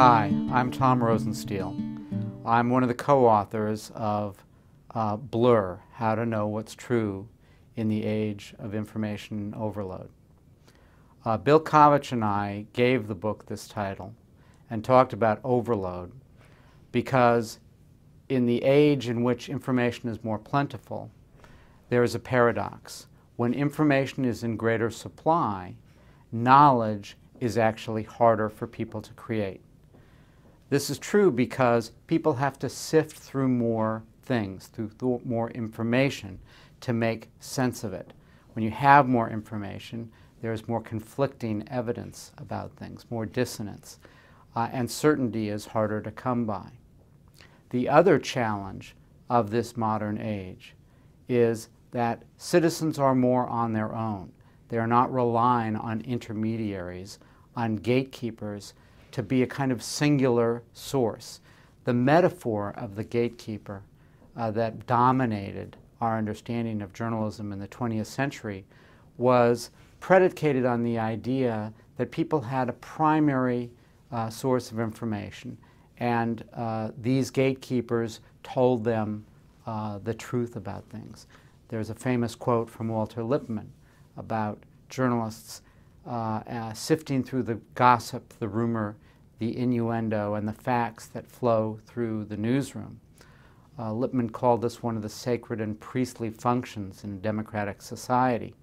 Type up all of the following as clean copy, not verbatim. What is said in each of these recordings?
Hi, I'm Tom Rosenstiel. I'm one of the co-authors of Blur, How to Know What's True in the Age of Information Overload. Bill Kovach and I gave the book this title and talked about overload because in the age in which information is more plentiful, there is a paradox. When information is in greater supply, knowledge is actually harder for people to create. This is true because people have to sift through more things, through more information to make sense of it. When you have more information, there's more conflicting evidence about things, more dissonance, and certainty is harder to come by. The other challenge of this modern age is that citizens are more on their own. They are not relying on intermediaries, on gatekeepers, to be a kind of singular source. The metaphor of the gatekeeper that dominated our understanding of journalism in the 20th century was predicated on the idea that people had a primary source of information, and these gatekeepers told them the truth about things. There's a famous quote from Walter Lippmann about journalists sifting through the gossip, the rumor, the innuendo, and the facts that flow through the newsroom. Lippmann called this one of the sacred and priestly functions in a democratic society.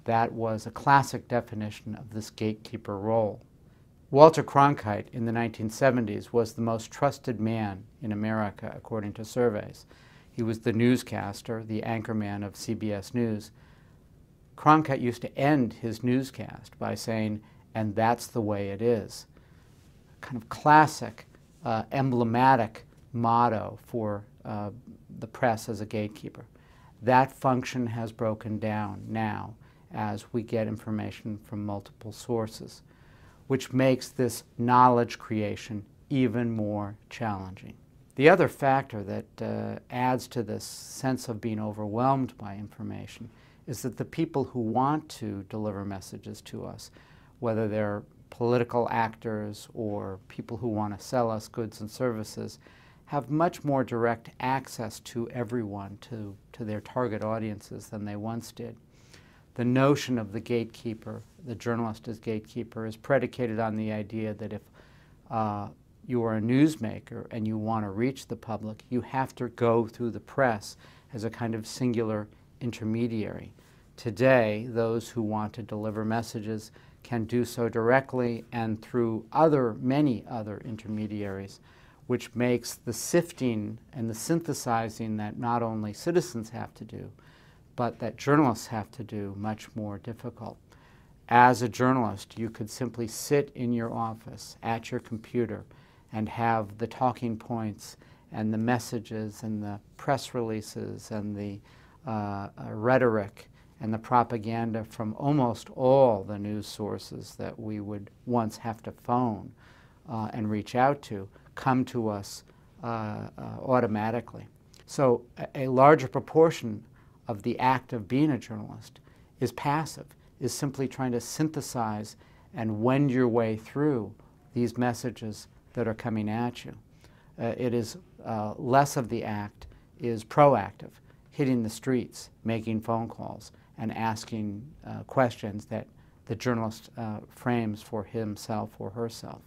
That was a classic definition of this gatekeeper role. Walter Cronkite in the 1970s was the most trusted man in America, according to surveys. He was the newscaster, the anchorman of CBS News. Cronkite used to end his newscast by saying, "And that's the way it is." Kind of classic, emblematic motto for the press as a gatekeeper. That function has broken down now as we get information from multiple sources, which makes this knowledge creation even more challenging. The other factor that adds to this sense of being overwhelmed by information is that the people who want to deliver messages to us, whether they're political actors or people who want to sell us goods and services, have much more direct access to everyone, to their target audiences than they once did. The notion of the gatekeeper, the journalist as gatekeeper, is predicated on the idea that if you are a newsmaker and you want to reach the public, you have to go through the press as a kind of singular intermediary. Today, those who want to deliver messages can do so directly and through many other intermediaries, which makes the sifting and the synthesizing that not only citizens have to do, but that journalists have to do much more difficult. As a journalist, you could simply sit in your office at your computer and have the talking points and the messages and the press releases and the rhetoric and the propaganda from almost all the news sources that we would once have to phone and reach out to come to us automatically. So a larger proportion of the act of being a journalist is passive, is simply trying to synthesize and wend your way through these messages that are coming at you. It is less of the act is proactive, hitting the streets, making phone calls, and asking questions that the journalist frames for himself or herself.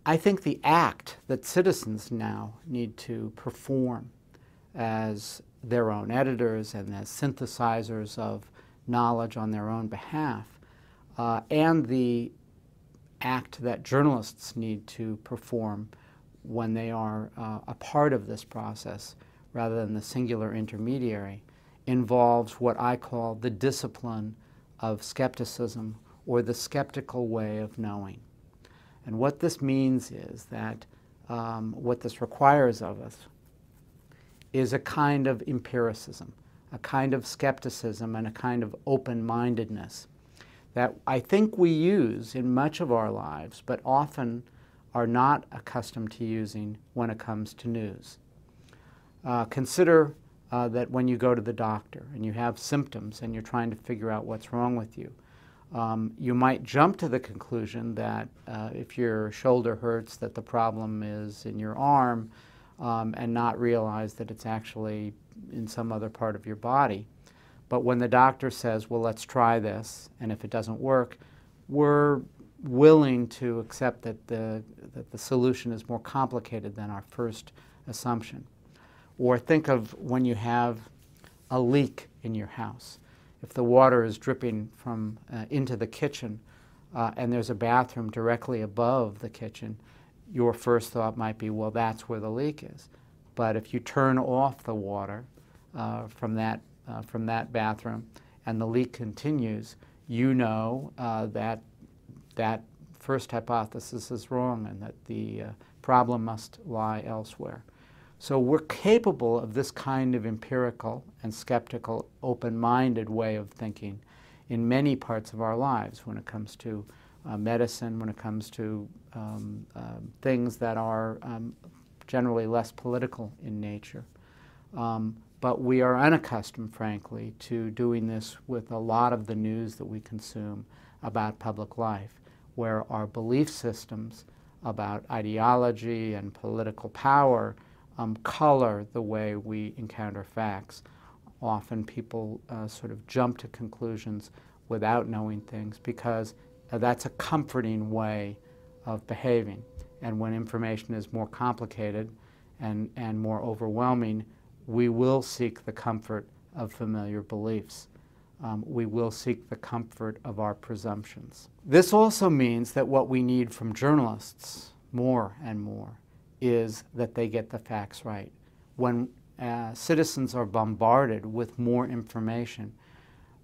I think the act that citizens now need to perform as their own editors and as synthesizers of knowledge on their own behalf, and the act that journalists need to perform when they are a part of this process rather than the singular intermediary, involves what I call the discipline of skepticism, or the skeptical way of knowing. And what this means is that what this requires of us is a kind of empiricism, a kind of skepticism, and a kind of open-mindedness that I think we use in much of our lives, but often are not accustomed to using when it comes to news. Consider that when you go to the doctor and you have symptoms and you're trying to figure out what's wrong with you, You might jump to the conclusion that if your shoulder hurts, that the problem is in your arm, and not realize that it's actually in some other part of your body. But when the doctor says, well, let's try this, and if it doesn't work, we're willing to accept that the solution is more complicated than our first assumption. Or think of when you have a leak in your house. If the water is dripping from into the kitchen and there's a bathroom directly above the kitchen, your first thought might be, well, that's where the leak is. But if you turn off the water from that bathroom and the leak continues, you know that first hypothesis is wrong and that the problem must lie elsewhere. So we're capable of this kind of empirical and skeptical, open-minded way of thinking in many parts of our lives when it comes to medicine, when it comes to things that are generally less political in nature. But we are unaccustomed, frankly, to doing this with a lot of the news that we consume about public life, where our belief systems about ideology and political power color the way we encounter facts. Often people sort of jump to conclusions without knowing things because that's a comforting way of behaving. And when information is more complicated and more overwhelming, we will seek the comfort of familiar beliefs. We will seek the comfort of our presumptions. This also means that what we need from journalists more and more is that they get the facts right. When citizens are bombarded with more information,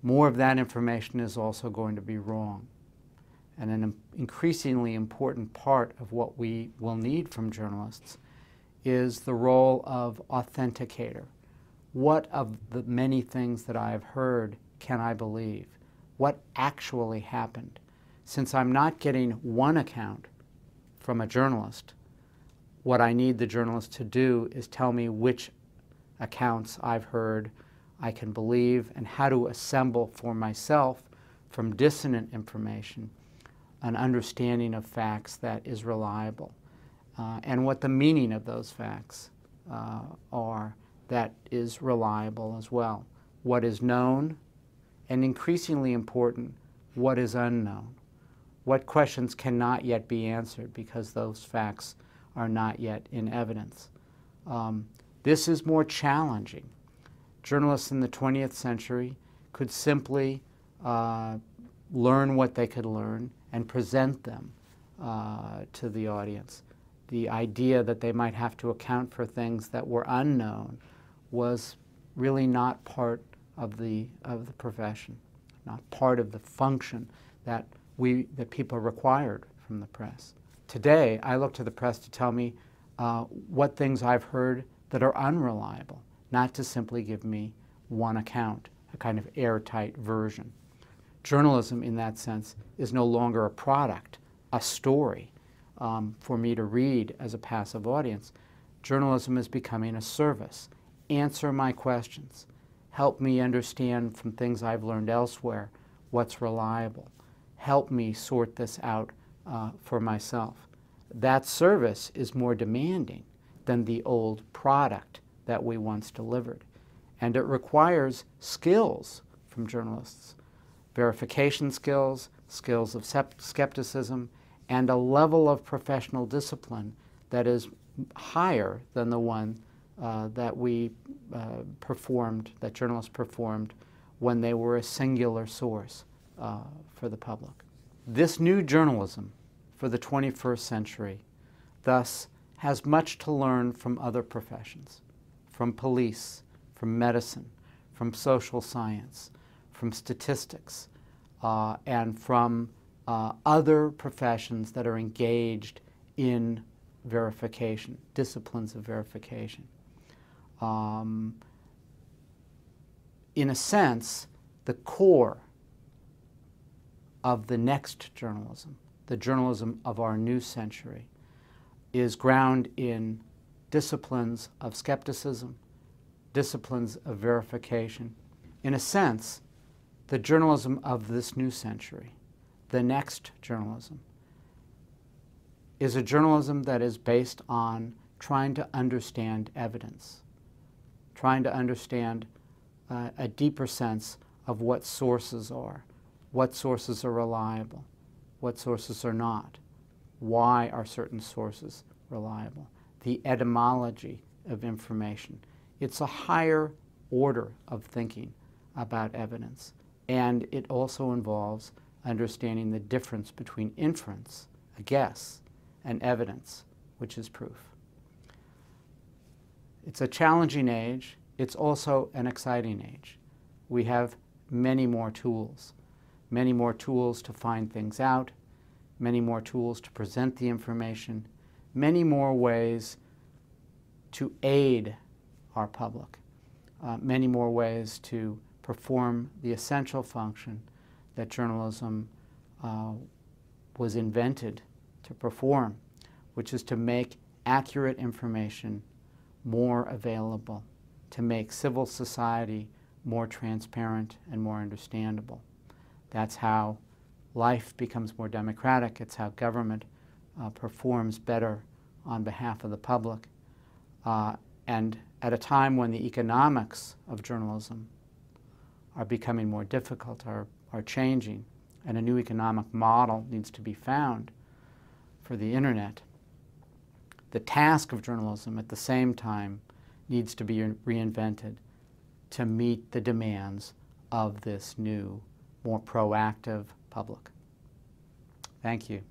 more of that information is also going to be wrong. And an increasingly important part of what we will need from journalists is the role of authenticator. What of the many things that I have heard can I believe? What actually happened? Since I'm not getting one account from a journalist, what I need the journalist to do is tell me which accounts I've heard I can believe and how to assemble for myself from dissonant information an understanding of facts that is reliable and what the meaning of those facts are that is reliable as well. What is known, and increasingly important, what is unknown. What questions cannot yet be answered because those facts are not yet in evidence. This is more challenging. Journalists in the 20th century could simply learn what they could learn and present them to the audience. The idea that they might have to account for things that were unknown was really not part of the profession, not part of the function that people required from the press. Today, I look to the press to tell me what things I've heard that are unreliable, not to simply give me one account, a kind of airtight version. Journalism, in that sense, is no longer a product, a story for me to read as a passive audience. Journalism is becoming a service. Answer my questions. Help me understand from things I've learned elsewhere what's reliable. Help me sort this out for myself. That service is more demanding than the old product that we once delivered. And it requires skills from journalists. Verification skills, skills of skepticism, and a level of professional discipline that is higher than the one that journalists performed when they were a singular source for the public. This new journalism for the 21st century, thus, has much to learn from other professions, from police, from medicine, from social science, from statistics, and from other professions that are engaged in verification, disciplines of verification. In a sense, the core of the next journalism, the journalism of our new century, is grounded in disciplines of skepticism, disciplines of verification. In a sense, the journalism of this new century the next journalism is a journalism that is based on trying to understand evidence, trying to understand a deeper sense of what sources are reliable, what sources are not, why are certain sources reliable, the etymology of information. It's a higher order of thinking about evidence, and it also involves understanding the difference between inference, a guess, and evidence, which is proof. It's a challenging age. It's also an exciting age. We have many more tools to find things out, many more tools to present the information, many more ways to aid our public, many more ways to perform the essential function that journalism was invented to perform, which is to make accurate information more available, to make civil society more transparent and more understandable. That's how life becomes more democratic. It's how government performs better on behalf of the public. And at a time when the economics of journalism are becoming more difficult, are changing, and a new economic model needs to be found for the internet, the task of journalism at the same time needs to be reinvented to meet the demands of this new, more proactive public. Thank you.